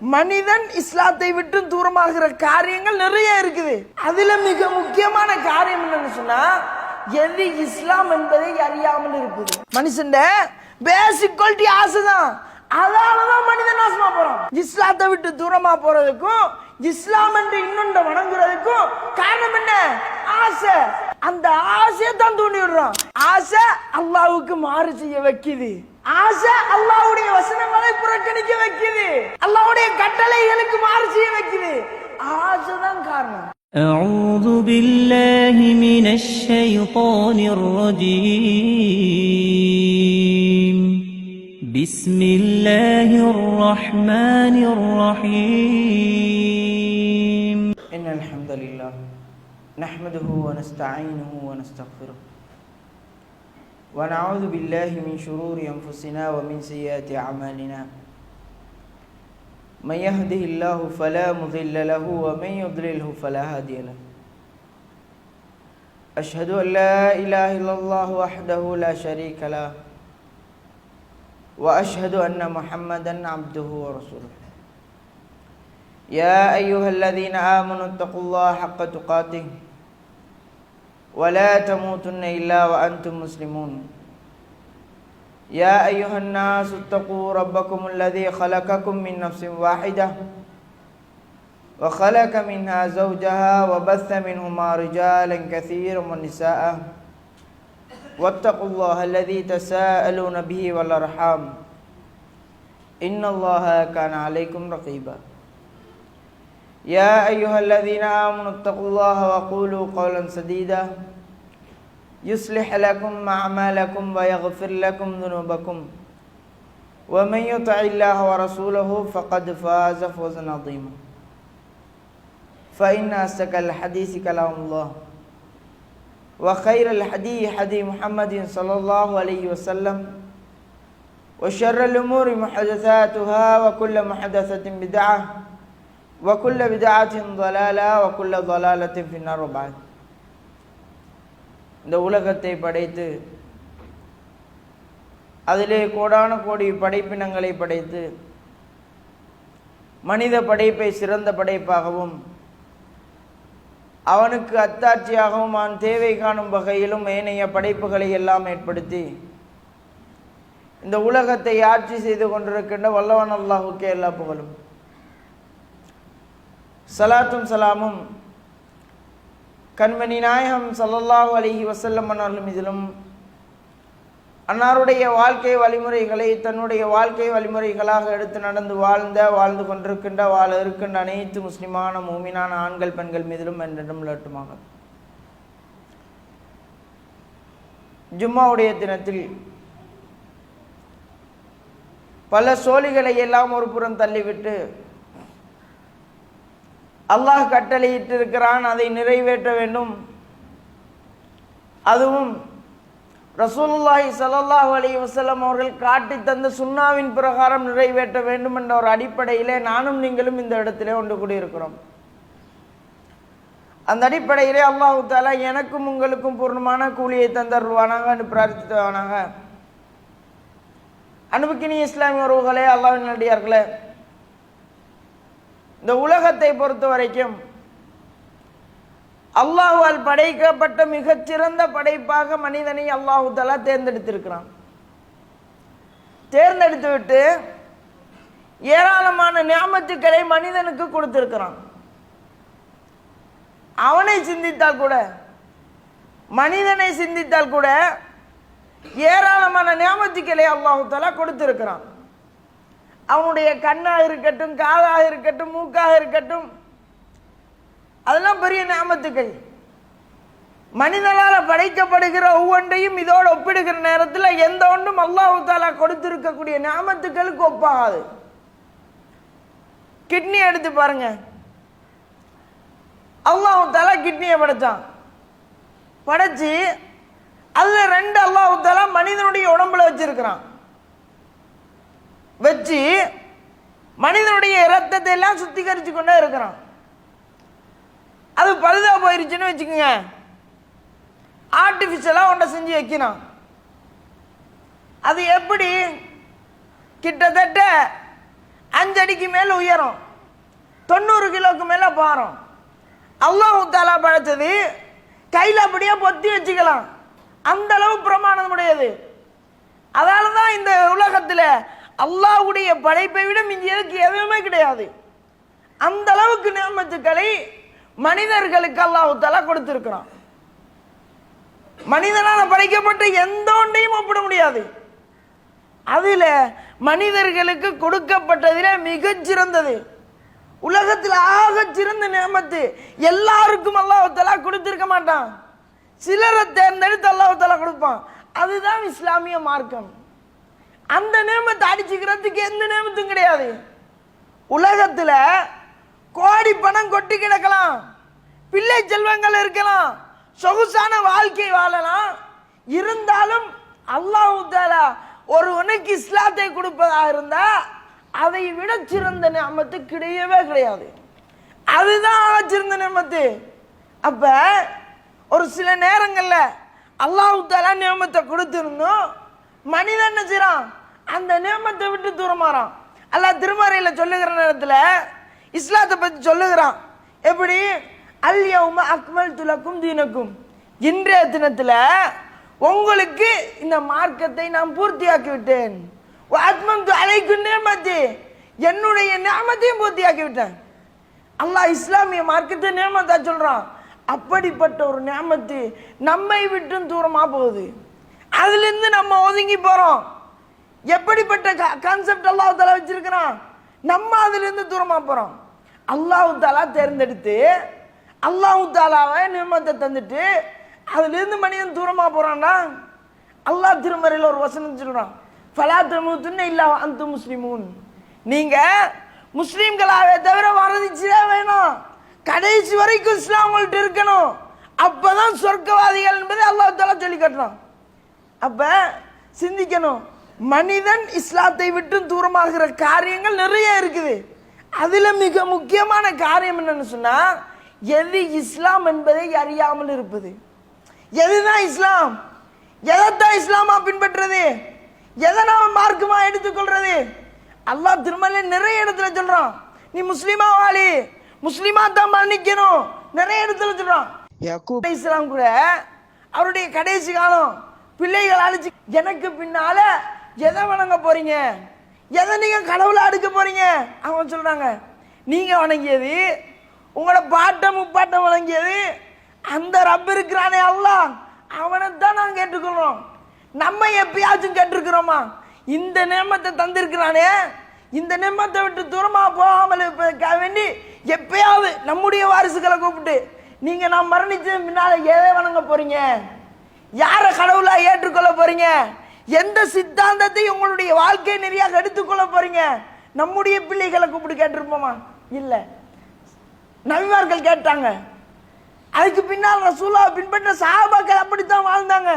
மனிதன் இஸ்லாத்தை விட்டு தூரமாகிற காரியங்கள் நிறைய இருக்குது. அதுல மிக முக்கியமான காரியம் என்னன்னு சொன்னா, எது இஸ்லாம் என்பதை அறியாமல் இருக்குது. மனுஷன் பேசிக் குவாலிட்டி ஆசைதான். அதனாலதான் மனிதன் நாசமா போறான். இஸ்லாத்தை விட்டு தூரமா போறதுக்கும் இஸ்லாம் என்று இன்னொன்று வணங்குறதுக்கும் காரணம் என்ன? ஆசை. அந்த ஆசையை தான் தூண்டி விடுறான். ஆசை அல்லாஹ்வுக்கு மாறு செய்ய வைக்குது. ஆசை அல்லாஹ்வுடைய வசனங்களை புறக்கணிக்க வைக்குது. அல்லாஹ்வுடைய கட்டளைகளுக்கு மாறு செய்ய வைக்குது. ஆசை தான் காரணம். أعوذ بالله من الشيطان الرجيم بسم الله الرحمن الرحيم إن الحمد لله نحمده ونستعينه ونستغفره ونعوذ بالله من شرور أنفسنا ومن سيئات أعمالنا من يهده الله فلا مضل له ومن يضلله فلا هادي له أشهد أن لا إله إلا الله وحده لا شريك له وأشهد أن محمدا عبده ورسوله يا أيها الذين آمنوا اتقوا الله حق تقاته ولا تموتن إلا وأنتم مسلمون يا أيها الناس اتقوا ربكم الذي خلقكم من نفس واحدة وخلق منها زوجها وبث منهما رجالا كثيرا ونساء واتقوا الله الذي تساءلون به والأرحام إن الله كان عليكم رقيبا يا أيها الذين آمنوا اتقوا الله وقولوا قولا سديدا يصلح لكم أعمالكم ويغفر لكم ذنوبكم ومن يطع الله ورسوله فقد فاز فوزا عظيما فإن أصدق الحديث كلام الله وخير الحديث حديث محمد صلى الله عليه وسلم وشر الأمور محدثاتها وكل محدثة بدعة وكل بدعة ضلالة وكل ضلالة في النار وبعد. இந்த உலகத்தை படைத்து அதிலே கோடான கோடி படைப்பினங்களை படைத்து மனித படைப்பை சிறந்த படைப்பாகவும் அவனுக்கு அத்தாட்சியாகவும் அவன் தேவை காணும் வகையிலும் ஏனைய படைப்புகளை எல்லாம் ஏற்படுத்தி இந்த உலகத்தை ஆட்சி செய்து கொண்டிருக்கின்ற வல்லவன் அல்லாஹ்வுக்கே எல்லா புகழும். சலாத்தும் சலாமும் கண்மணி நாயகம் ஸல்லல்லாஹு அலைஹி வஸல்லம் அவர்கள் மீதிலும் அன்னாருடைய வாழ்க்கை வழிமுறைகளை தன்னுடைய வாழ்க்கை வழிமுறைகளாக எடுத்து நடந்து வாழ்ந்து கொண்டிருக்கின்ற வாழ இருக்கின்ற அனைத்து முஸ்லிமான மூமினான ஆண்கள் பெண்கள் மீதிலும் என்றென்றும் லட்டுமாக. ஜும்மாவுடைய தினத்தில் பல சோழிகளை எல்லாம் ஒரு புறம் தள்ளிவிட்டு அல்லாஹ் கட்டளையிட்டு இருக்கிறான், அதை நிறைவேற்ற வேண்டும். அதுவும் ரசூலுல்லாஹி ஸல்லல்லாஹு அலைஹி வஸல்லம் அவர்கள் காட்டி தந்த சுன்னாவின் பிரகாரம் நிறைவேற்ற வேண்டும் என்ற ஒரு அடிப்படையிலே நானும் நீங்களும் இந்த இடத்திலே ஒன்று கூடியிருக்கிறோம். அந்த அடிப்படையிலே அல்லாஹ் தஆலா எனக்கும் உங்களுக்கும் பூர்ணமான கூலியை தந்தருவானாக என்று பிரார்த்தித்தவானாக. அன்புக்கினிய இஸ்லாமிய உறவுகளே, அல்லாஹ்வின் நல்லடியார்களே, இந்த உலகத்தை பொறுத்த வரைக்கும் அல்லாஹ்வால் படைக்கப்பட்ட மிகச்சிறந்த படைப்பாக மனிதனை அல்லாஹ் தஆலா தேர்ந்தெடுத்திருக்கிறான். தேர்ந்தெடுத்து விட்டு ஏராளமான நியாமத்துக்களை மனிதனுக்கு கொடுத்திருக்கிறான். அவனை சிந்தித்தால் கூட, மனிதனை சிந்தித்தால் கூட ஏராளமான நியாமத்துக்களை அல்லாஹ் தஆலா கொடுத்திருக்கிறான். அவனுடைய கண்ணாக இருக்கட்டும், காதாக இருக்கட்டும், மூக்காக இருக்கட்டும், அதெல்லாம் பெரிய நியாமத்துக்கள். மனிதனால படைக்கப்படுகிற ஒவ்வொன்றையும் இதோடு ஒப்பிடுகிற நேரத்தில் எந்த ஒன்றும் அல்லாஹ் தஆலா கொடுத்திருக்கக்கூடிய நியாமத்துக்களுக்கு ஒப்பாகாது. கிட்னி எடுத்து பாருங்க, அல்லாஹ் தஆலா கிட்னியை படைச்சான். படைச்சு அதுல 2 அல்லாஹ் தஆலா மனிதனுடைய உடம்புல வச்சிருக்கிறான். வச்சு மனிதனுடைய இரத்தத்தை எல்லாம் சுத்திகரிச்சு கொண்டே இருக்கிறான். அது பழுதா போயிருச்சுன்னு வச்சுக்கோங்க, ஆர்டிபிஷியலா ஒன்றை செஞ்சு வைக்கிறான். அது எப்படி? கிட்டத்தட்ட 5 அடிக்கு மேல உயரம், 90 கிலோக்கு மேல பாரம். அல்லாஹ் தஆலா படைச்சது கையில அப்படியே பொத்தி வச்சுக்கலாம், அந்த அளவு பிரமாணம் உடையது. அதனாலதான் இந்த உலகத்துல அல்லாஹ்வுடைய படைப்பை விட மிஞ்சியதுக்கு எதுவுமே கிடையாது. அந்த அளவுக்கு நியமத்துக்களை மனிதர்களுக்கு அல்லாஹ் தஆலா கொடுத்திருக்கிறான். மனிதனால படைக்கப்பட்ட எந்த ஒன்றையும் ஒப்பிட முடியாது. அதுல மனிதர்களுக்கு கொடுக்கப்பட்டதில மிகச் சிறந்தது, உலகத்தில் ஆக சிறந்த நியமத்து எல்லாருக்கும் அல்லாஹ் தஆலா கொடுத்திருக்க மாட்டான். சிலரை தேர்ந்தெடுத்து அல்லாஹ் தஆலா கொடுப்பான். அதுதான் இஸ்லாமிய மார்க்கம். அந்த நியமத்தை அடிச்சுக்கிறதுக்கு எந்த நியமத்தும் கிடையாது. உலகத்துல கோடி பணம் கொட்டி கிடக்கலாம், பிள்ளை செல்வங்கள் இருக்கலாம், சொகுசான வாழ்க்கை வாழலாம். இருந்தாலும் அல்லாஹ் தஆலா ஒருவனுக்கு இஸ்லாத்தை கொடுப்பதாக இருந்தா அதை விட சிறந்த நியமத்து கிடையவே கிடையாது. அதுதான் சிறந்த நியமத்து. அப்ப ஒரு சில நேரங்கள்ல அல்லாஹ் தஆலா நியமத்தை கொடுத்திருந்தோம், மனிதன் என்ன செய்றான், அந்த நியமத்தை விட்டு தூரமாறான். அல்லாஹ் திருமறையில சொல்லுகிற நேரத்துல இஸ்லாத்தை பத்தி சொல்லுகிறான். எப்படி? அல் யௌம அக்மல்து லக்கும் தீனக்கும், இன்றைய தினத்துல உங்களுக்கு இந்த மார்க்கத்தை நான் பூர்த்தியாக்கி விட்டேன். அத்மம்து அலைக்கும் நிஅமதி, என்னுடைய நிஅமத்தையும் பூர்த்தியாக்கி விட்டேன். அல்லாஹ் இஸ்லாமிய மார்க்கத்தை நிஅமத்தா சொல்றான். அப்படிப்பட்ட ஒரு நிஅமத்து நம்மை விட்டும் தூரமா போகுது, அதுல இருந்து நம்ம ஒதுங்கி போறோம். எப்படிப்பட்ட கான்செப்ட் அல்லாஹ் தஆலா வச்சிருக்கிறான், நம்ம அதுல இருந்து தூரமா போறோம். அல்லாஹ் தஆலா தேர்ந்தெடுத்து அல்லாஹ் தஆலாவை நியமத்தை தந்துட்டு அதுல இருந்து மனிதன் தூரமா போறான்னா, அல்லாஹ் திருமறையில ஒரு வசனம் சொல்றான், ஃபலா தமூதுன்ன இல்லா அன்தும் முஸ்லிமூன், நீங்க முஸ்லிம்களாவே தவிர மறந்துச்சிடவே வேணாம், கடைசி வரைக்கும் இஸ்லாம் உங்கள்ட்ட இருக்கணும், அப்பதான் சொர்க்கவாதிகள் என்பதை அல்லாஹ் தஆலா சொல்லி காட்டுறான். அப்ப சிந்திக்கணும், மனிதன் இஸ்லாத்தை விட்டு தூரமாகிற காரியங்கள் நிறைய இருக்குது. அதுல மிக முக்கியமான காரியம் என்னன்னு சொன்னா, எது இஸ்லாம் என்பதை அறியாமல் இருப்பது. எதுதான் இஸ்லாம், எதைத்தான் இஸ்லாமா பின்பற்றுறது, எதை நாம மார்க்கமா எடுத்துக்கொள்றது. அல்லாஹ் திருமலை நிறைய இடத்துல சொல்றான், நீ முஸ்லிமா வாழி, முஸ்லிமா தான் மரணிக்கணும், நிறைய இடத்துல சொல்றான். யாக்கூப் அலைஹிஸ்ஸலாம் கூட அவருடைய கடைசி காலம் பிள்ளைகள் அழிச்சு, எனக்கு பின்னால எதை வணங்க போறீங்க, எதை நீங்க கடவுளை அடுக்க போறீங்க. அவங்க சொல்றாங்க, நீங்க வணங்கியது உங்களோட பாட்டம் முப்பாட்டம் வணங்கியது அந்த ரப் இருக்கிறானே அல்லாஹ், அவனைத்தான் நாங்க கேட்டுக்கொள்றோம். நம்ம எப்பயாச்சும் கேட்டிருக்கிறோமா? இந்த நியமத்தை தந்திருக்கிறானே, இந்த நியமத்தை விட்டு தூரமா போகாமல் வேண்டி எப்பயாவது நம்முடைய வாரிசுகளை கூப்பிட்டு, நீங்க நான் மரணிச்ச பின்னால எதை வணங்க போறீங்க, யார கடவுளா ஏற்றுக்கொள்ள போறீங்க, எந்த சித்தாந்தத்தை உங்களுடைய வாழ்க்கை நெறியாக எடுத்துக்கொள்ள போறீங்க, நம்முடைய பிள்ளைகளை கூப்பிட்டு கேட்டிருப்போமா? இல்ல. நபிமார்கள் கேட்டாங்க, அதுக்கு பின்னால் ரசூலுல்லாஹ் பின்பற்ற சஹாபாக்கள் அப்படித்தான் வாழ்ந்தாங்க.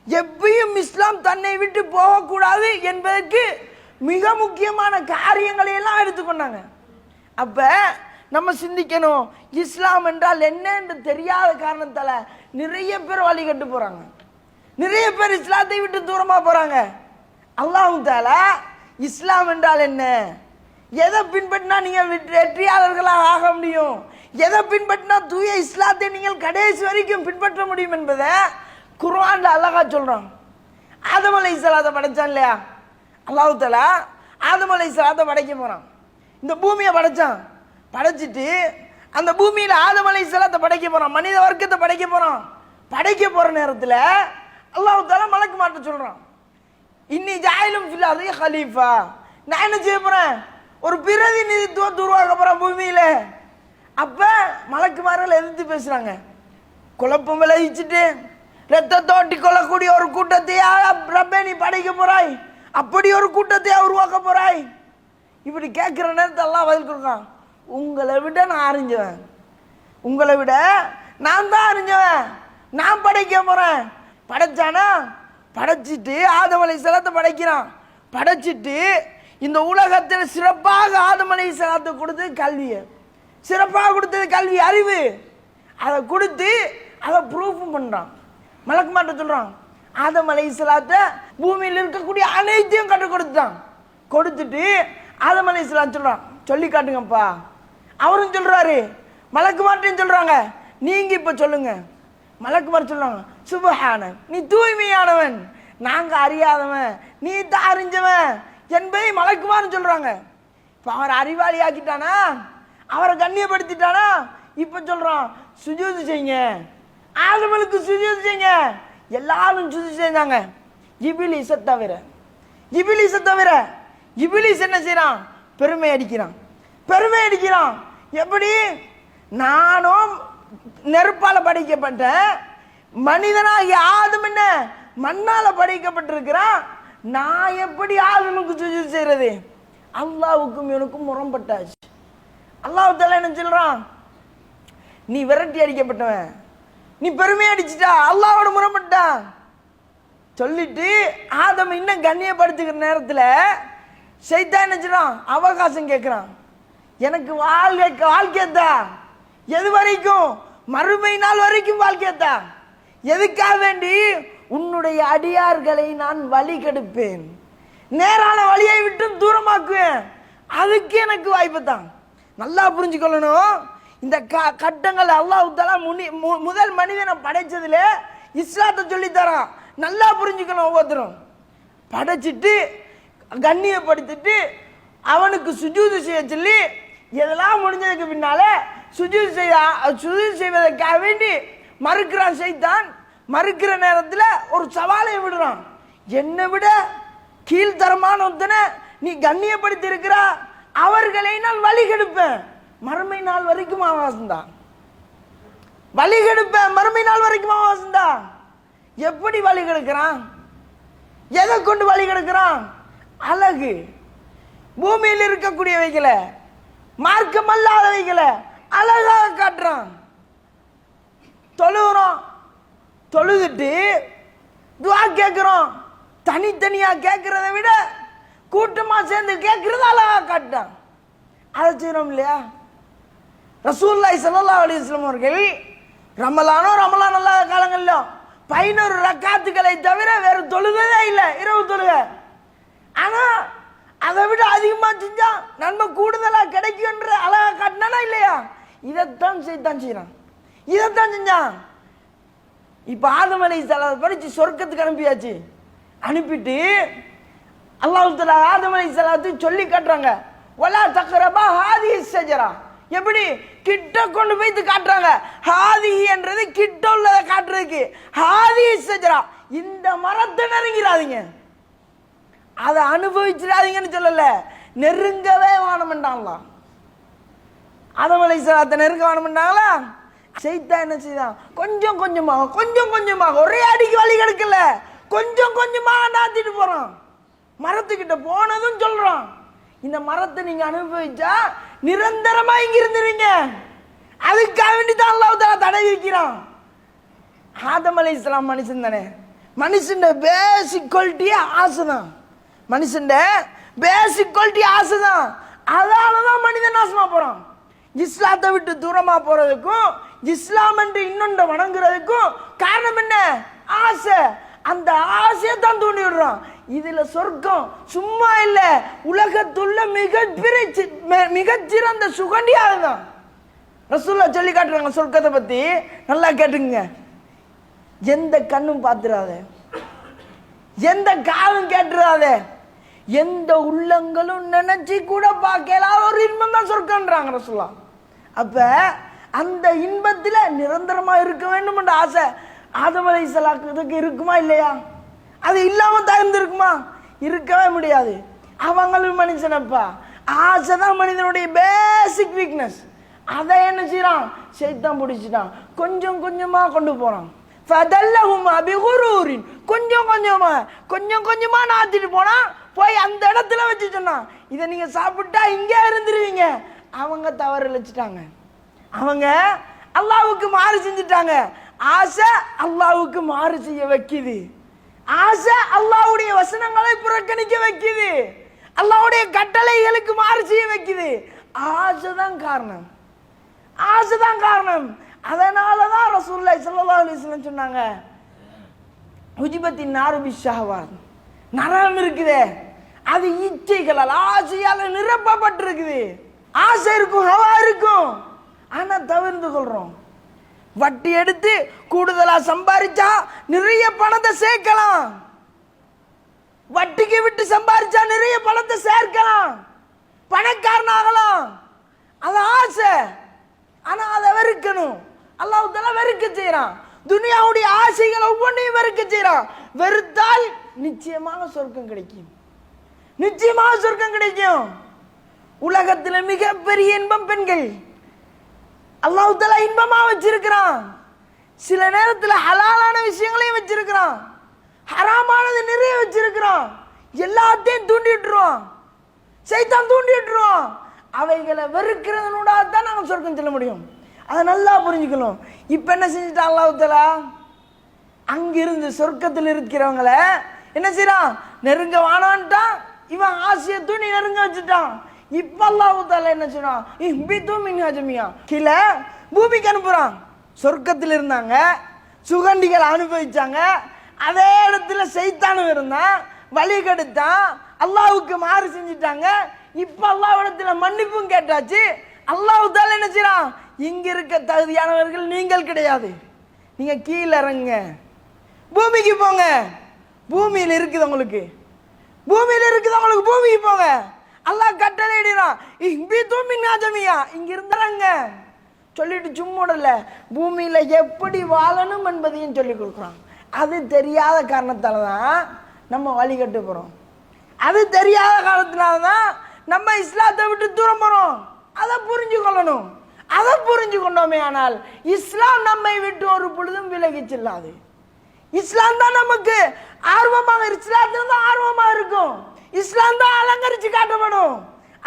எப்பயும் இஸ்லாம் தன்னை விட்டு போகக்கூடாது என்பதற்கு மிக முக்கியமான காரியங்களை எல்லாம் எடுத்துக்கொண்டாங்க. அப்ப நம்ம சிந்திக்கணும், இஸ்லாம் என்றால் என்ன என்று தெரியாத காரணத்தால நிறைய பேர் வழிகட்டு போறாங்க, நிறைய பேர் இஸ்லாத்தை விட்டு தூரமா போறாங்க. அல்லாஹ் தஆலா இஸ்லாம் என்றால் என்ன, எதை பின்பற்றினா நீங்க வெற்றியாளர்களாக ஆக முடியும், எதை பின்பற்றினா தூய இஸ்லாத்தை நீங்கள் கடைசி வரைக்கும் பின்பற்ற முடியும் என்பதை குர்ஆன்ல அழகா சொல்றான். ஆதம் அலைஹிஸ்ஸலாத்தை படைச்சான் இல்லையா, அல்லாஹ் தஆலா ஆதம் அலைஹிஸ்ஸலாத்தை படைக்க போறான். இந்த பூமியை படைச்சான், படைச்சிட்டு அந்த பூமியில ஆதம் அலைஹிஸ்ஸலாத்தை படைக்க போறான், மனித வர்க்கத்தை படைக்க போறான். படைக்க போற நேரத்துல அல்லாஹ் தஆலா மலக்கு மாட்ட சொல்றான், இன்னி ஜாயிலும் ஃபில் அர்தி கலீஃபா, நான் என்ன செய்ய போறேன், ஒரு பிரதிநிதித்துவத்தை உருவாக்க போறேன் பூமியில. அப்ப மலக்குமார்கள் எதிர்த்து பேசுறாங்க, குழப்பம் விளைவிச்சுட்டு ரத்தத்தோட்டி கொள்ளக்கூடிய ஒரு கூட்டத்தையா ரப்பே நீ படைக்க போறாய், அப்படி ஒரு கூட்டத்தையா உருவாக்க போறாய். இப்படி கேட்கிற நேரத்தை எல்லாம் பதில் கொடுக்கான், உங்களை விட நான் அறிஞ்சவன், உங்களை விட நான் தான் அறிஞ்சவன், நான் படைக்க போறேன். படைச்சானா, படைச்சிட்டு ஆதம் அலைஹிஸ்ஸலாத்தை படைக்கிறான். படைச்சிட்டு இந்த உலகத்தில் சிறப்பாக ஆதம் அலைஹிஸ்ஸலாத்தை கொடுத்தது கல்வியை, சிறப்பாக கொடுத்தது கல்வி அறிவு, அதை கொடுத்து அதை ப்ரூஃபும் பண்றான். மலக்கு மாட்ட சொல்றான், ஆதம் அலைஹிஸ்ஸலாத்தை பூமியில் இருக்கக்கூடிய அனைத்தையும் கற்றுக் கொடுத்தான். கொடுத்துட்டு ஆதம் அலைஹிஸ்ஸலாம் சொல்றான், சொல்லி காட்டுங்கப்பா. அவரும் சொல்றாரு, மலக்குமார்ட்டையும் சொல்றாங்க, நீங்க இப்ப சொல்லுங்க. மலக்குமார் சொல்றாங்க, சுபஹான, நீ தூய்மையானவன், நாங்க அறியாதவன், நீ தான் அறிஞ்சவன் என்பதை மலக்குமார்னு சொல்றாங்க. இப்ப அவர் அறிவாளி ஆக்கிட்டானா, அவரை கண்ணியப்படுத்திட்டானா, இப்ப சொல்றான் சுஜூது செய்யுங்க, ஆதமனுக்கு சுஜூது செய்யுங்க. எல்லாரும் சுஜூது செஞ்சாங்க, இபிலிஸை தவிர. இபிலிஸை தவிர. இபிலிஸ் என்ன செய்யறான்? பெருமை அடிக்கிறான். பெருமை அடிக்கிறான். எப்படி? நானும் நெருப்பால படைக்கப்பட்ட மனிதனாகிய ஆதம் என்ன மண்ணால படைக்கப்பட்டிருக்கிறான், நான் எப்படி ஆதமுக்கு சுஜூது செய்யறது? அல்லாஹ்வுக்கும் எனக்கும் முரண்பட்டாச்சு. அல்லாஹ் தஆலா என்ன சொல்றான்? நீ விரட்டி அடிக்கப்பட்டவன், நீ பெருமை அடிச்சிட்டா, அல்லாஹ்வோட முரண்பட்டான் சொல்லிட்டு ஆதம் இன்னும் கண்ணியப்படுத்துகிற நேரத்தில் ஷைத்தான் என்ன செய்றான்? அவகாசம் கேட்கிறான். எனக்கு வாழ்க்கையத்தா, எது வரைக்கும்? மறுமை நாள் வரைக்கும் வாழ்க்கையத்தா. எதுக்காக வேண்டி? உன்னுடைய அடியார்களை நான் வழி கெடுப்பேன், நேரான வழியை விட்டு தூரமாக்குவேன், அதுக்கு எனக்கு வாய்ப்பு தான். நல்லா புரிஞ்சுக்கொள்ளணும். இந்த கட்டங்கள் அல்லாஹ் தஆலா முதல் மனிதனை படைச்சதுல இஸ்லாத்தை சொல்லி தரான். நல்லா புரிஞ்சுக்கணும். ஒவ்வொருத்தரும் படைச்சிட்டு கண்ணியப்படுத்திட்டு அவனுக்கு சுஜூது செய்ய சொல்லி இதெல்லாம் முடிஞ்சதுக்கு பின்னால சுஜூது செய்வதற்காக வேண்டி மறுக்கிறான் ஷைத்தான். மறுக்கிற நேரத்தில் ஒரு சவாலை விடுறான், என்னை விட கீழ்த்தரமான ஒருத்தனை நீ கண்ணியப்படுத்தி இருக்கிறா, அவர்களை நான் வழி கெடுப்பேன், மறுமை நாள் வரைக்கும் அவகாசம்தான். வழி கெடுப்பேன், மறுமை நாள் வரைக்கும் அவகாசம்தான். எப்படி வழி கெடுக்கிறான்? எதை கொண்டு வழி கெடுக்கிறான்? அழகு, பூமியில் இருக்கக்கூடியவைகளை, மார்க்கம் அல்லாதவைகளை அழகாக காட்டுறான். தொழுகிறோம், தொழுதுட்டு துஆ கேட்கிறோம், தனித்தனியா கேட்கிறத விட கூட்டமா சேர்ந்து கேட்கறது அழகா காட்டான். அதை செய்யறோம் இல்லையா? ரசூலுல்லாஹி ஸல்லல்லாஹு அலைஹி வஸல்லம் அவர்கள் ரமலான் அல்லாத காலங்கள்ல 11 ரக்காத்துக்களை தவிர வேறு தொழுகவே இல்லை, இரவு தொழுக. ஆனா அதை விட அதிகமா செஞ்சா நன்மை கூடுதலா கிடைக்கும் என்று அழகா காட்டினா இல்லையா? இதைத்தான் செய்யறான், இதைத்தான் செஞ்சான். இப்ப ஆதம் அலைஹிஸ்ஸலாம் படிச்சு சொர்க்கத்துக்கு அனுப்பியாச்சு. அனுப்பிட்டு அல்லாஹ் தஆலா ஆதம் அலைஹிஸ்ஸலாத்துக்கு சொல்லி காட்டுறாங்க, வலா தக்ரபா ஹாதிஹி ஷஜரா. எப்படி? கிட்ட கொண்டு போய் காட்டுறாங்க. ஹாதிஹி என்றது கிட்ட உள்ளதை காட்டுறதுக்கு, ஹாதிஹி ஷஜரா, இந்த மரத்தை நெருங்கிறாதீங்க, அதை அனுபவிச்சிடாதீங்கன்னு சொல்லல, நெருங்கவே வானம்ண்டாங்களா. ஆதம் அலைஹிஸ்ஸலாத்தை நெருங்க வானம்ண்டாங்களா. ஷைத்தான் என்ன செய்தான்? கொஞ்சம் கொஞ்சமாக ஒரே அடிக்கு வழி கெடுக்கல, கொஞ்சம் கொஞ்சமாக நாத்திட்டு போறான். மரத்துக்கிட்ட போனதும் சொல்றான், இந்த மரத்தை நீங்க அனுபவிச்சா நிரந்தரமா இங்க இருந்துருவீங்க, அதுக்காக வேண்டி தான் அல்லாஹ் தஆலா தடை வைக்கிறான். ஆதம் அலைஹிஸ்ஸலாம் மனுஷன் தானே, மனுஷன் பேசிக் குவாலிட்டியே ஆசைதான், மனுஷன் பேசிக் குவாலிட்டி ஆசைதான். அதனாலதான் மனிதன் நாசமா போறான். இஸ்லாத்தை விட்டு தூரமா போறதுக்கும் இஸ்லாம் என்று இன்னொன்று வணங்குறதுக்கும் காரணம் என்ன? ஆசை. அந்த ஆசையை தான் தூண்டி விடுறான். இதுல சொர்க்கம் சும்மா இல்ல, உலகத்துள்ள மிகச்சிறந்த சுகண்டியாக தான் ரசூலுல்லாஹ் சொல்லி காட்டுறாங்க. சொர்க்கத்தை பத்தி நல்லா கேட்டுங்க. எந்த கண்ணும் பார்த்துடாத, எந்த காலும் கேட்டுறாத, எந்த உள்ளங்களும் நினைச்சு கூட பார்க்கலாத ஒரு இன்பம் தான் சொர்க்கம்ன்றாங்க ரசூலுல்லாஹ். அப்ப அந்த இன்பத்துல நிரந்தரமா இருக்க வேண்டும் என்ற ஆசை ஆதம் அலைஹிஸ்ஸலாத்துக்கு இருக்குமா இல்லையா? அது இல்லாம தகுந்து இருக்குமா? இருக்கவே முடியாது. அவங்களும் மனுஷனப்பா, ஆசைதான் மனிதனுடைய பேசிக் வீக்னஸ். அதை என்ன செய்யறான்? ஷைத்தான் பிடிச்சிட்டான், கொஞ்சம் கொஞ்சமா கொண்டு போறான். கொஞ்சம் கொஞ்சமா நாத்திட்டு போனா, போய் அந்த இடத்துல வச்சு சொன்னான், இதை நீங்க சாப்பிட்டா இங்கே இருந்துருவீங்க. அவங்க தவறு இழைச்சிட்டாங்க, அவங்க அல்லாஹ்வுக்கு மாறு செஞ்சுட்டாங்க. ஆசை அல்லாஹ்வுக்கு மாறு செய்ய வைக்குது, ஆசை அல்லாஹ்வுடைய வசனங்களை புறக்கணிக்க வைக்குது, அல்லாஹ்வுடைய கட்டளைகளுக்கு மாறு செய்ய வைக்குது. ஆசைதான் காரணம், ஆசைதான் காரணம். அதனாலதான் ரசூலுல்லாஹி ஸல்லல்லாஹு அலைஹி வஸல்லம் சொன்னாங்க, உஜிபத்தின் நாரு பிஷ்ஷஹவாத், நரகம் இருக்குதே அது இச்சைகளால் ஆசையால நிரப்பப்பட்டிருக்குது. ஆசை இருக்கும், ஹவா இருக்கும், ஆனா தவிர்த்து கொள்றோம். வட்டி எடுத்து கூடுதலா சம்பாதிச்சா நிறைய பணத்தை சேர்க்கலாம். வட்டிக்கு விட்டு சம்பாதிச்சா நிறைய பணத்தை சேர்க்கலாம், பணக்காரனாகலாம். அது ஆசை, ஆனா அதை வெறுக்கணும். அல்லாஹ் தஆலா வெறுக்க செய்யறான். துனியாவுடைய ஆசைகள் ஒவ்வொன்றையும் வெறுக்க செய்யறான். வெறுத்தால் நிச்சயமாக சொர்க்கம் கிடைக்கும், நிச்சயமாக சொர்க்கம் கிடைக்கும். உலகத்துல மிகப்பெரிய இன்பம் பெண்கள். அல்லாஹ் தஆலா இன்பமா வச்சிருக்கிறான். சில நேரத்துல ஹலாலான விஷயங்களையும் வச்சிருக்கிறான், ஹராமானது நிறைய வச்சிருக்கிறான். எல்லாத்தையும் தூண்டி விட்டுருவான், சைத்தான் தூண்டி விட்டுருவான். அவைகளை வெறுக்கிறதுனோட தான் நாங்கள் சொர்க்கம் செல்ல முடியும். அதை நல்லா புரிஞ்சுக்கணும். இப்ப என்ன செஞ்சுட்டான் அல்லாஹ் தஆலா? அங்கிருந்து சொர்க்கத்தில் இருக்கிறவங்கள என்ன செய்யறான்? நெருங்க வானான்ட்டான். இவன் ஆசையை தூண்டி நெருங்க வச்சுட்டான். இப்ப அல்லாஹ் தஆலா என்ன சொன்னான்? இஹ்பிது மின்ஹா ஜமீஆ, கீழே பூமிக்கு அனுப்புறான். சொர்க்கத்தில் இருந்தாங்க, சுகண்டிகள் அனுபவிச்சாங்க. அதே இடத்துல சைத்தானும் இருந்தான், வழி கெடுத்தான், அல்லாஹ்வுக்கு மாறு செஞ்சிட்டாங்க. இப்ப அல்லாஹ்விடத்துல மன்னிப்பும் கேட்டாச்சு. அல்லாஹ் தஆலா என்ன செய்றான்? இங்க இருக்க தகுதியானவர்கள் நீங்கள் கிடையாது, நீங்க கீழே இறங்குங்க, பூமிக்கு போங்க. பூமியில் இருக்குது உங்களுக்கு, பூமியில் இருக்குது உங்களுக்கு, பூமிக்கு போங்க. அல்லாஹ் கட்டளை இடுறான். இஹ்பிது மின்ஹா ஜமீஆ, இங்க இருந்தாங்க சொல்லிட்டு சும்முடல, பூமியில எப்படி வாழணும் என்பதையும் சொல்லி கொடுக்குறான். அது தெரியாத காரணத்தால தான் நம்ம வழிகட்டு போறோம். அது தெரியாத காரணத்தினால தான் நம்ம இஸ்லாத்தை விட்டு தூரம் போறோம். அதை புரிஞ்சு கொள்ளணும். அதை புரிஞ்சு கொண்டோமே ஆனால் இஸ்லாம் நம்மை விட்டு ஒரு பொழுதும் விலகி செல்லாது. இஸ்லாம் தான் நமக்கு ஆர்வமாக, இஸ்லாத்துல தான் ஆர்வமா இருக்கும். இஸ்லாம் தான் அலங்கரிச்சு காட்டப்படும்.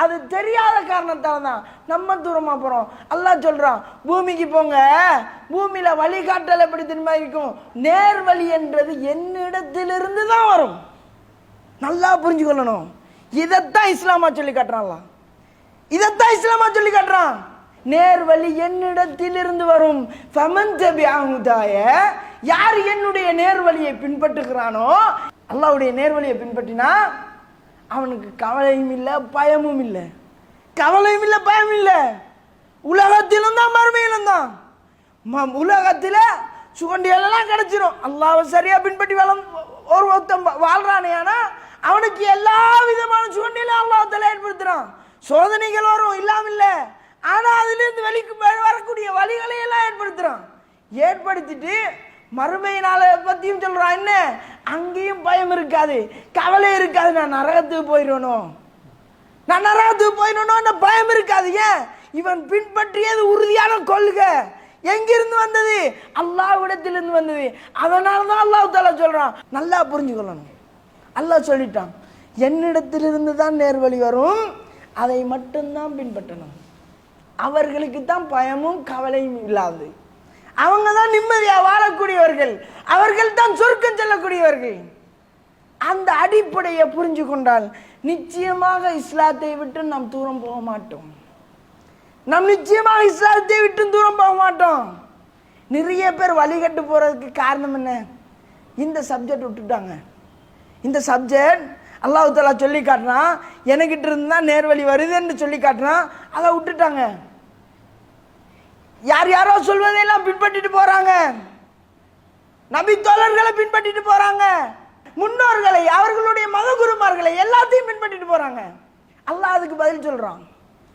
அது தெரியாத காரணத்தால தான் நம்ம தூரமா போறோம். அல்லாஹ் சொல்றான், பூமிக்கு போங்க, பூமியில வழிகாட்டல் எப்படி திரும்ப இருக்கும்? நேர் வழி என்றது என்னிடத்திலிருந்து தான் வரும். நல்லா புரிஞ்சு கொள்ளணும். இதைத்தான் இஸ்லாமா சொல்லி காட்டுறான். இதைத்தான் இஸ்லாமா சொல்லி காட்டுறான். நேர் வழி என்னிடத்திலிருந்து வரும். ஃபமன் தபிஅ ஹுதாய, யார் என்னுடைய நேர்வழியை பின்பற்றுகிறானோ, அல்லாஹ்வுடைய நேர்வழியை பின்பற்றினா அவனுக்கு கவலையும் இல்லை, பயமும் இல்லை. கவலையும் இல்லை, பயமும் இல்லை. உலகத்திலும் தான் மறுமையிலும் தான். உலகத்தில் சுகண்டிகள் எல்லாம் கிடைச்சிரும். அல்லாஹ்வை சரியா பின்பற்றி ஒரு ஒருத்தன் வாழ்றானே, ஆனா அவனுக்கு எல்லா விதமான சுகண்டிகளும் அல்லாஹ் தஆலா ஏற்படுத்துறான். சோதனைகள் வரும், இல்லாம இல்லை, ஆனா அதிலிருந்து வரக்கூடிய வழிகளை எல்லாம் ஏற்படுத்துறான். ஏற்படுத்திட்டு மறுமை நாளை பத்தியும் சொல்றான். என்ன? அங்கேயும் பயம் இருக்காது, கவலை இருக்காது. நான் நரகத்துக்கு போயிடணும், நான் நரகத்துக்கு போயிடணும், பயம் இருக்காது. ஏன்? இவன் பின்பற்றியது உறுதியான கொள்கை. எங்கிருந்து வந்தது? அல்லாஹ்விடத்திலிருந்து வந்தது. அதனாலதான் அல்லாஹ் தஆலா சொல்றான். நல்லா புரிஞ்சுக்கொள்ளணும். அல்லாஹ் சொல்லிட்டான், என்னிடத்திலிருந்து தான் நேர்வழி வரும், அதை மட்டும்தான் பின்பற்றணும். அவர்களுக்கு தான் பயமும் கவலையும் இல்லாது. அவங்க தான் நிம்மதியா வாழக்கூடியவர்கள், அவர்கள் தான் சொர்க்கம் செல்லக்கூடியவர்கள். அந்த அடிப்படையை புரிஞ்சு கொண்டால் நிச்சயமாக இஸ்லாத்தை விட்டு நாம் தூரம் போக மாட்டோம். நாம் நிச்சயமாக இஸ்லாத்தை விட்டு தூரம் போக மாட்டோம். நிறைய பேர் வழிகட்டு போறதுக்கு காரணம் என்ன? இந்த சப்ஜெக்ட் விட்டுட்டாங்க. இந்த சப்ஜெக்ட் அல்லாஹ் தஆலா சொல்லி காட்டினா, எனக்கிட்ட இருந்தா நேர்வழி வருதுன்னு சொல்லி காட்டினா, அதை விட்டுட்டாங்க. யார் யாரோ சொல்வதையெல்லாம் பின்பற்றிட்டு போறாங்க. நபி தோழர்களை பின்பற்றிட்டு போறாங்க, முன்னோர்களை, அவர்களுடைய மதகுருமார்களை எல்லாத்தையும் பின்பற்றிட்டு போறாங்க. அல்லாஹ் அதுக்கு பதில் சொல்றான்.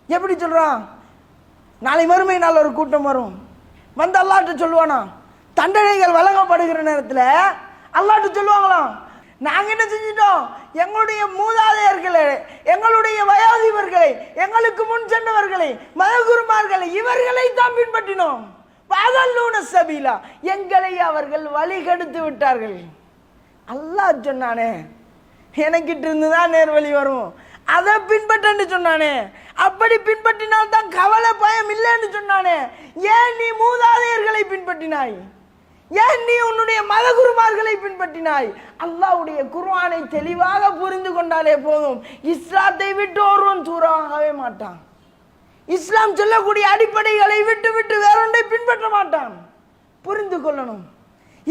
எப்படி சொல்றான்? நாளை மறுமை நாள் ஒரு கூட்டம் வரும், வந்து அல்லாஹ்ட்ட சொல்லுவானா, தண்டனைகள் வழங்கப்படுகிற நேரத்தில் அல்லாஹ்ட்ட சொல்லுவாங்களாம், நாங்க என்ன செஞ்சிட்டோம்? எங்களுடைய மூதாதையர்களை, எங்களுடைய வயோதிபர்களை, எங்களுக்கு முன் சென்றவர்களை, மதகுருமார்களை, இவர்களை தான் பின்பற்றினோம். பாதல்லூன சபீலா, எங்களை அவர்கள் வழிகெடுத்து விட்டார்கள். அல்லாஹ் சொன்னானே, எனக்கிட்ட இருந்துதான் நேர்வழி வரும், அதை பின்பற்று சொன்னானே. அப்படி பின்பற்றினால் தான் கவலை பயம் இல்லைன்னு சொன்னானே. ஏன் நீ மூதாதையர்களை பின்பற்றினாய்? ஏன் நீ உன்னுடைய மதகுருமார்களை பின்பற்றினாய்? அல்லாஹ்வுடைய குர்ஆனை தெளிவாக புரிந்து கொண்டாலே போதும். இஸ்லாத்தை விட்டு ஒருவன் தூரமாகவே மாட்டான். இஸ்லாம் சொல்லக்கூடிய அடிப்படைகளை விட்டு விட்டு வேறொன்றை பின்பற்ற மாட்டான். புரிந்து கொள்ளணும்.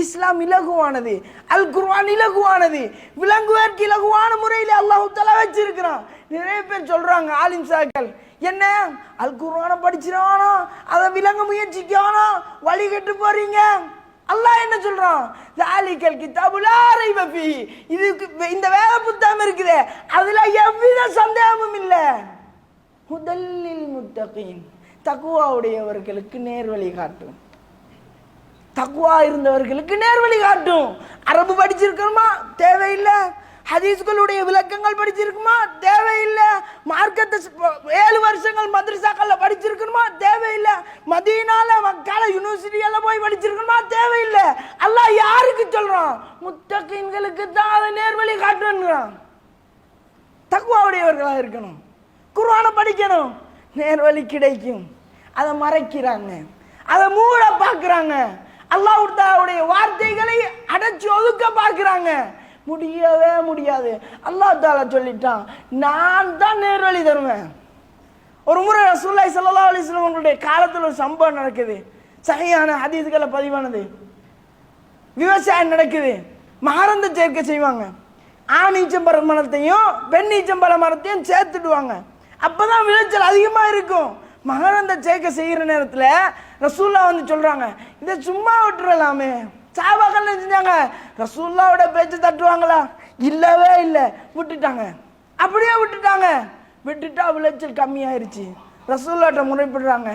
இஸ்லாம் இலகுவானது, அல் குர்ஆன் இலகுவானது, விளங்குவதற்கு இலகுவான முறையில் அல்லாஹ் தஆலா வச்சிருக்கிறான். நிறைய பேர் சொல்றாங்க ஆலிம் சாக்கள், என்ன அல் குர்ஆனை படிச்சிரானா, அதை விளங்க முயற்சிக்கானா, வழி கெட்டு போறீங்க. அல்லாஹ் என்ன சொல்றான்? ஜாலிகல் கிதாபு லா ரைப ஃபீஹி, இதுக்கு இந்த வேத புத்தகம் இருக்குதே அதுல எவ்வித சந்தேகமும் இல்லை. ஹுதல்லில் முத்தகீன், தக்வாவுடையவர்களுக்கு நேர்வழி காட்டும். தக்வா இருந்தவர்களுக்கு நேர்வழி காட்டும். அரபு படிச்சிருக்கணுமா? தேவையில்லை. ஹதீஸ்களுடைய விளக்கங்கள் படிச்சிருக்குமா? தேவையில்லை. மார்க்கத்தை 7 வருஷங்கள் மദ്രஸாக்கள்ல படிச்சிருக்கணுமா? தேவையில்லை. மதீனால மக்கால யூனிவர்சிட்டி எல்லாம் போய் படிச்சிருக்கணுமா? தேவையில்லை. அல்லாஹ் யாருக்கு சொல்றான்? முத்தகீன்களுக்கு தான் அதை நேர்வழி காட்டுன்றான். தக்வாவுடையவர்களாக இருக்கணும், குர்ஆனை படிக்கணும், நேர்வழி கிடைக்கும். அதை மறைக்கிறாங்க, அதை மூட பார்க்கிறாங்க, அல்லாஹ்வுடைய வார்த்தைகளை அடைச்சி ஒதுக்க பார்க்கிறாங்க. முடியவே முடியாது. அல்லாஹ் தஆலா சொல்லிட்டான், நான் தான் நேர்வழி தருவேன். ஒரு முறை ரசூலுல்லாஹி ஸல்லல்லாஹு அலைஹி வஸல்லம் அவங்களுடைய காலத்தில் ஒரு சம்பவம் நடக்குது. சஹீஹான ஹதீஸ்களை பதிவானது. விவசாயம் நடக்குது, மகரந்த சேர்க்கை செய்வாங்க. ஆண் ஈச்சம்பழ மரத்தையும் பெண் ஈச்சம்பழ மரத்தையும் சேர்த்துடுவாங்க. அப்பதான் விளைச்சல் அதிகமா இருக்கும். மகரந்த சேர்க்கை செய்கிற நேரத்தில் ரசூலுல்லாஹ் வந்து சொல்றாங்க, இதை சும்மா விட்டுறலாமே. சஹாபாக்கள் என்ன செஞ்சாங்க? ரசூலுல்லாஹ்வோட பேச்சு தட்டுவாங்களா? இல்லவே இல்லை, விட்டுட்டாங்க. அப்படியே விட்டுட்டாங்க. விட்டுட்டா விளைச்சல் கம்மியாயிருச்சு. ரசூலுல்லாஹ்ட்ட முறைப்படுறாங்க,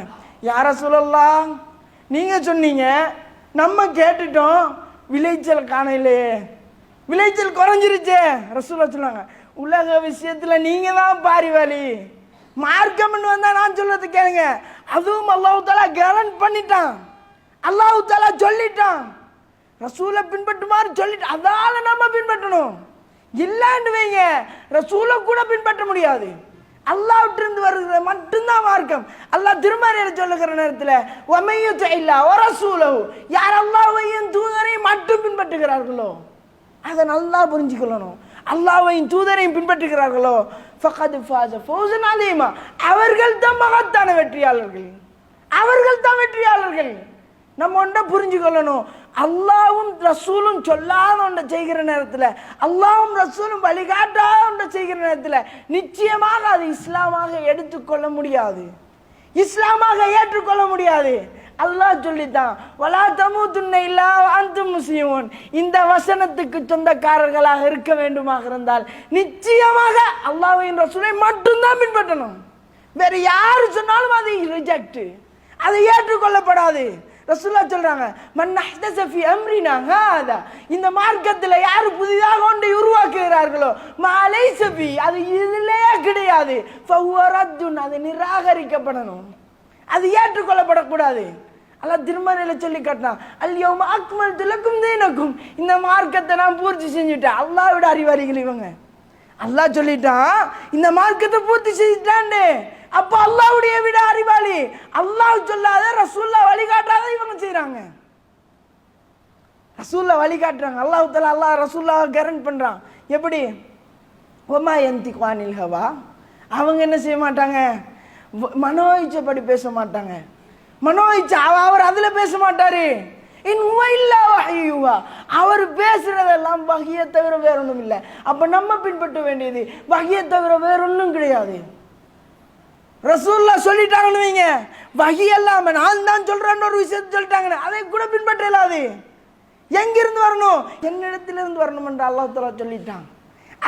யார் ரசூலுல்லாஹ், நீங்க சொன்னீங்க, நம்ம கேட்டுட்டோம், விளைச்சல் காணலையே, விளைச்சல் குறைஞ்சிருச்சே. ரசூலுல்லாஹ் சொன்னாங்க, உலக விஷயத்துல நீங்க தான் பாரிவாளி, மார்க்கம்னு வந்தா நான் சொல்றது கேளுங்க. அதுவும் அல்லாஹ் தஆலா கேரண்ட் பண்ணிட்டான், அல்லாஹ் தஆலா சொல்லிட்டான், ரசூலை பின்பற்றுமாறு சொல்லிட்டு, அதால நம்ம பின்பற்றணும். இல்லைன்னு வைங்க, ரசூலை கூட பின்பற்ற முடியாது. அல்லாஹ்விட்ட இருந்து வருகிற மட்டும்தான் மார்க்கம். அல்லாஹ் திருமறையில சொல்லுகிற நேரத்தில் வமையுத் இல்லா வரசூலஹு, யார் அல்லாஹ்வையும் தூதரையும் மட்டும் பின்பற்றுகிறார்களோ, அதை நல்லா புரிஞ்சுக்கொள்ளணும். அல்லாஹ்வையும் தூதரையும் பின்பற்றுகிறார்களோ ஃபகத் ஃபாஸ ஃபௌஸன் அலீமா, அவர்கள் தான் மகத்தான வெற்றியாளர்கள், அவர்கள் தான் வெற்றியாளர்கள். நம்ம ஒன்றை புரிஞ்சுக்கொள்ளணும், அல்லாவும் ரசூலும் சொல்லாத ஒன்றை செய்கிற நேரத்தில், அல்லாவும் ரசூலும் வழிகாட்டாத ஒன்றை செய்கிற நேரத்தில் நிச்சயமாக அது இஸ்லாமாக எடுத்துக்கொள்ள முடியாது, இஸ்லாமாக ஏற்றுக்கொள்ள முடியாது. அல்லாஹ் சொல்லித்தான், வலா தமூதுன்ன இல்லா வஅன்தும் முஸ்லிமூன். இந்த வசனத்துக்கு சொந்தக்காரர்களாக இருக்க வேண்டுமாக இருந்தால் நிச்சயமாக அல்லாஹ்வின் ரசூலை மட்டும்தான் பின்பற்றணும். வேற யாரு சொன்னாலும் அது ரிஜெக்ட், அது ஏற்றுக்கொள்ளப்படாது. ரசூலுல்லாஹ் சொல்றாங்க, மன் அஹ்தஸ ஃபீ அம்ரினா ஹாதா, இந்த மார்க்கத்தில் யாரு புதிதாக ஒன்றை உருவாக்குகிறார்களோ மா லைஸ ஃபீ, அது இதிலேயே கிடையாது, ஃபஹுவ ரத்துன், அது நிராகரிக்கப்படணும், அது ஏற்றுக்கொள்ளப்படக்கூடாது. அல்லாஹ் திருமறையில சொல்லி காட்டினான், அல் யௌம அக்மல்து லக்கும் தீனக்கும், இந்த மார்க்கத்தை நான் பூர்த்தி செஞ்சுட்டேன். அல்லாஹ்விட அறிவாளிகள் இவங்க. அல்லாஹ் சொல்லிட்டான், இந்த மார்க்கத்தை பூர்த்தி செஞ்சுட்டான்னு. அப்ப அல்லாஹ்வுடைய விட அறிவாளி. அல்லாஹ் சொல்லாத, ரசூலுல்லாஹ் வழிகாட்டாத இவங்க செய்யறாங்க. ரசூலுல்லாஹ் வழிகாட்டுறாங்க, அல்லாஹ் தஆலா அல்லாஹ் ரசூலுல்லாஹ் கேரண்ட் பண்றான். எப்படி? வமா யன்திகு அனில் ஹவா, அவங்க என்ன செய்ய மாட்டாங்க, மனோ இச்சைப்படி பேச மாட்டாங்க. மனோ இச்சை அவர் அதுல பேச மாட்டாரு. அவர் பேசுறதெல்லாம் வஹியை தவிர வேற ஒன்றும் இல்லை. அப்ப நம்ம பின்பற்ற வேண்டியது வஹியை தவிர வேற ஒன்றும் கிடையாது. ரசூலுல்லாஹ் சொல்லிட்டாங்கன்னு வைங்க, வஹி இல்லாம நான் தான் சொல்றேன்னு ஒரு விஷயத்தை சொல்லிட்டாங்கன்னு அதை கூட பின்பற்ற இயலாது. எங்கிருந்து வரணும்? என்னிடத்திலிருந்து வரணும் என்று அல்லாஹ் தஆலா சொல்லிட்டான்.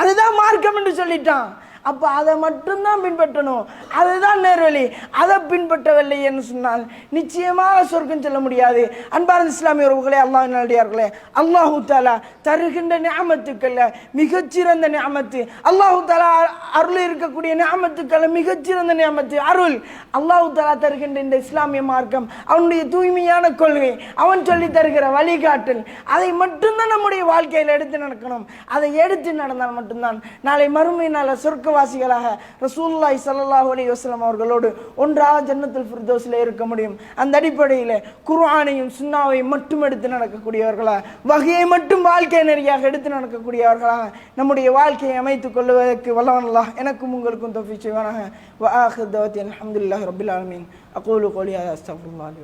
அதுதான் மார்க்கம் என்று சொல்லிட்டான். அப்ப அதை மட்டும்தான் பின்பற்றணும், அதுதான் நேர்வழி. அதை பின்பற்றவில்லை என்று சொன்னால் நிச்சயமாக சொர்க்கம் செல்ல முடியாது. அன்பார்ந்த இஸ்லாமிய உறவுகளே, அல்லாஹ்வின் நல்லடியார்களே, அல்லாஹு தஆலா தருகின்ற நிஅமத்துக்கல்ல மிகச்சிறந்த நிஅமத்து, அல்லாஹு தஆலா அருள் இருக்கக்கூடிய நிஅமத்துக்கல்ல மிகச்சிறந்த நிஅமத்து அருள். அல்லாஹு தஆலா தருகின்ற இந்த இஸ்லாமிய மார்க்கம், அவனுடைய தூய்மையான கொள்கை, அவன் சொல்லி தருகிற வழிகாட்டல், அதை மட்டும்தான் நம்முடைய வாழ்க்கையில் எடுத்து நடக்கணும். அதை எடுத்து நடந்தால் மட்டும்தான் நாளை மறுமை நாள சொர்க்க வாசிகளாக ரசூலுல்லாஹி ஸல்லல்லாஹு அலைஹி வஸல்லம் அவர்களோடு ஒன்றாக ஜன்னத்துல் ஃபிர்தௌஸிலே இருக்க முடியும். அந்த அடிப்படையில் குர்ஆனையும் சுன்னாவையும் மட்டும் எடுத்து நடக்கக்கூடியவர்களாக, வகையை மட்டும் வாழ்க்கை நெறியாக எடுத்து நடக்கக்கூடியவர்களாக நம்முடைய வாழ்க்கையை அமைத்துக் கொள்வதற்கு வல்லவன் அல்லாஹ் எனக்கும் உங்களுக்கும் தௌஃபீக் செய்வானாக. வ ஆகிரு தஅவானா அல்ஹம்துலில்லாஹி ரப்பில் ஆலமீன். அகூலு கௌலி ஹாதா அஸ்தக்ஃபிருல்லாஹ்.